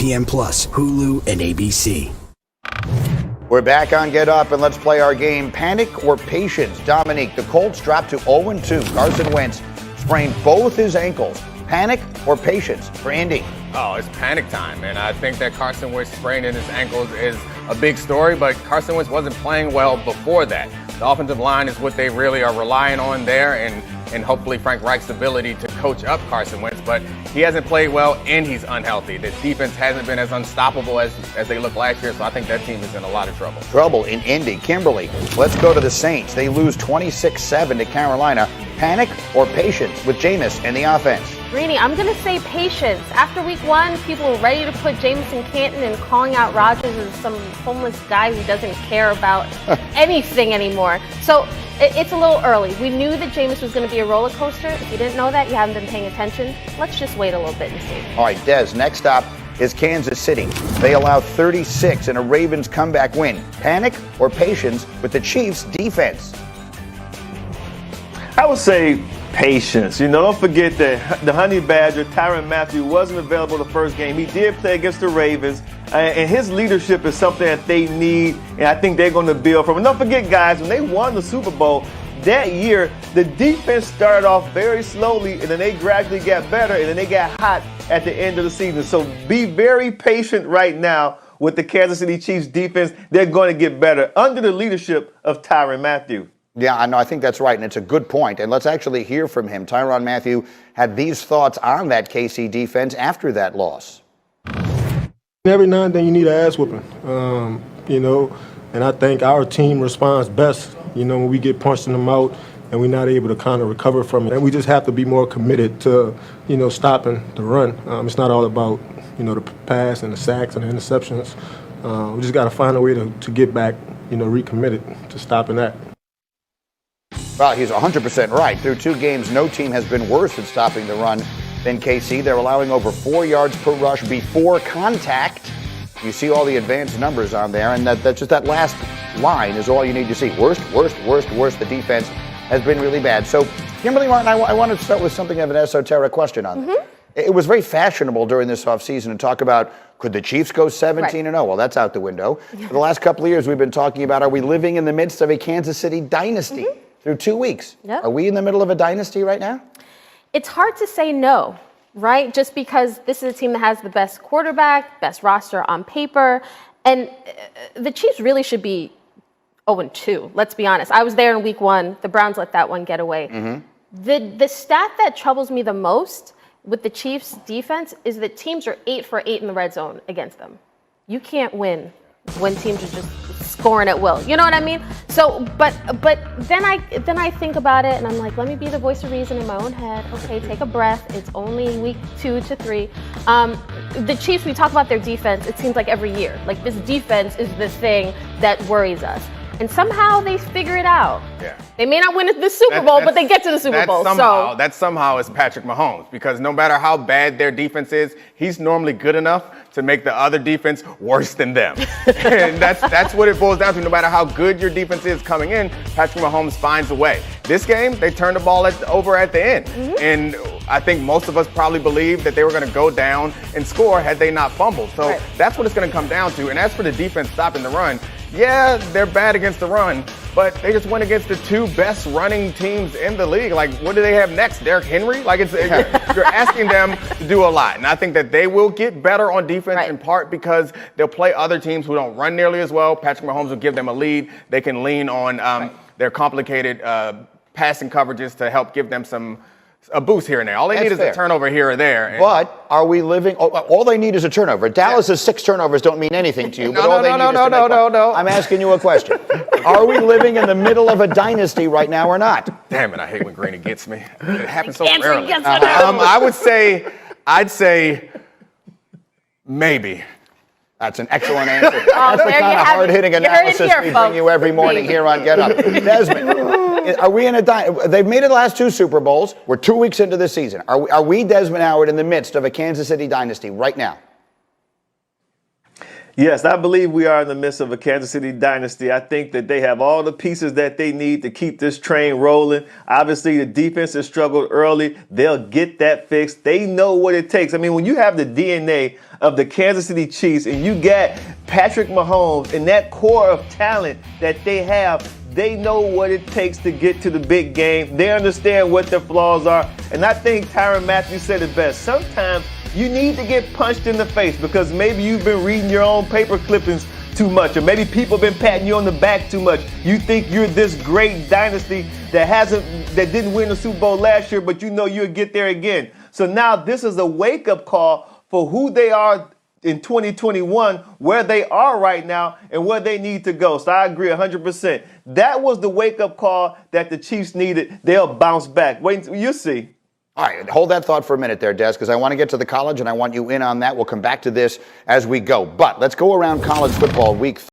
ESPN Plus, Hulu, and ABC. We're back on Get Up, and let's play our game, Panic or Patience. Dominique, the Colts dropped to 0-2. Carson Wentz sprained both his ankles. Panic or patience for Indy? Oh, it's panic time, and I think that Carson Wentz spraining his ankles is a big story, but Carson Wentz wasn't playing well before that. The offensive line is what they really are relying on there, and hopefully Frank Reich's ability to coach up Carson Wentz, but he hasn't played well and he's unhealthy. The defense hasn't been as unstoppable as they looked last year, so I think that team is in a lot of trouble. Trouble in Indy. Kimberly, let's go to the Saints. They lose 26-7 to Carolina. Panic or patience with Jameis and the offense? Greeny, I'm going to say patience. After week 1, people were ready to put Jameis in Canton and calling out Rodgers as some homeless guy who doesn't care about anything anymore. So it's a little early. We knew that Jameis was going to be a roller coaster. If you didn't know that, you haven't been paying attention. Let's just wait a little bit and see. All right, Des, next stop is Kansas City. They allow 36 in a Ravens comeback win. Panic or patience with the Chiefs' defense? I would say patience. Don't forget that the Honey Badger, Tyrann Mathieu, wasn't available the first game. He did play against the Ravens, and his leadership is something that they need, and I think they're going to build from. And don't forget, guys, when they won the Super Bowl that year, the defense started off very slowly, and then they gradually got better, and then they got hot at the end of the season. So be very patient right now with the Kansas City Chiefs defense. They're going to get better under the leadership of Tyrann Mathieu. Yeah, I think that's right, and it's a good point. And let's actually hear from him. Tyrann Mathieu had these thoughts on that KC defense after that loss. Every now and then you need an ass whooping, and I think our team responds best, when we get punched in the mouth and we're not able to kind of recover from it. And we just have to be more committed to, stopping the run. It's not all about, the pass and the sacks and the interceptions. We just got to find a way to get back, recommitted to stopping that. Well, he's 100% right. Through 2 games, no team has been worse at stopping the run than KC. They're allowing over 4 yards per rush before contact. You see all the advanced numbers on there, and that's just that last line is all you need to see. Worst. The defense has been really bad. So, Kimberly Martin, I want to start with something of an esoteric question on that. It was very fashionable during this offseason to talk about, could the Chiefs go 17-0? Well, that's out the window. For the last couple of years, we've been talking about, are we living in the midst of a Kansas City dynasty? Through 2 weeks. Yep. Are we in the middle of a dynasty right now? It's hard to say no, right? Just because this is a team that has the best quarterback, best roster on paper, and the Chiefs really should be 0-2, let's be honest. I was there in week 1. The Browns let that one get away. The stat that troubles me the most with the Chiefs defense is that teams are 8 for 8 in the red zone against them. You can't win when teams are just scoring at will. You know what I mean? So, but then I think about it and I'm like, let me be the voice of reason in my own head. Okay, take a breath. It's only week 2 to 3. The Chiefs, we talk about their defense, it seems like every year. Like this defense is the thing that worries us. And somehow they figure it out. Yeah. They may not win the Super Bowl, but they get to the Super Bowl. That somehow is Patrick Mahomes, because no matter how bad their defense is, he's normally good enough to make the other defense worse than them. And that's what it boils down to. No matter how good your defense is coming in, Patrick Mahomes finds a way. This game, they turned the ball over at the end. And I think most of us probably believed that they were going to go down and score had they not fumbled. So that's what it's going to come down to. And as for the defense stopping the run, yeah, they're bad against the run, but they just went against the 2 best running teams in the league. Like, what do they have next? Derrick Henry? Like, you're asking them to do a lot. And I think that they will get better on defense in part because they'll play other teams who don't run nearly as well. Patrick Mahomes will give them a lead. They can lean on their complicated passing coverages to help give them a boost here and there. All they need is a turnover here or there. But are we living? All they need is a turnover. Dallas's 6 turnovers don't mean anything to you. But all they need is to make one. I'm asking you a question. Are we living in the middle of a dynasty right now or not? Damn it! I hate when Greeny gets me. It happens so rarely. I'd say maybe. That's an excellent answer. That's the kind of hard-hitting analysis we bring you every morning here on Get Up. Desmond, are we in a dynasty? They've made it the last 2 Super Bowls. We're 2 weeks into the season. Are we, Desmond Howard, in the midst of a Kansas City dynasty right now? Yes, I believe we are in the midst of a Kansas City dynasty. I think that they have all the pieces that they need to keep this train rolling. Obviously, the defense has struggled early. They'll get that fixed. They know what it takes. I mean, when you have the DNA of the Kansas City Chiefs and you get Patrick Mahomes and that core of talent that they have, they know what it takes to get to the big game. They understand what their flaws are. And I think Tyrann Mathieu said it best. Sometimes you need to get punched in the face because maybe you've been reading your own paper clippings too much, or maybe people have been patting you on the back too much. You think you're this great dynasty that didn't win the Super Bowl last year, but you know you'll get there again. So now this is a wake-up call for who they are in 2021, where they are right now, and where they need to go. So I agree 100%. That was the wake-up call that the Chiefs needed. They'll bounce back. Wait, you'll see. All right, hold that thought for a minute there, Des, because I want to get to the college and I want you in on that. We'll come back to this as we go. But let's go around college football week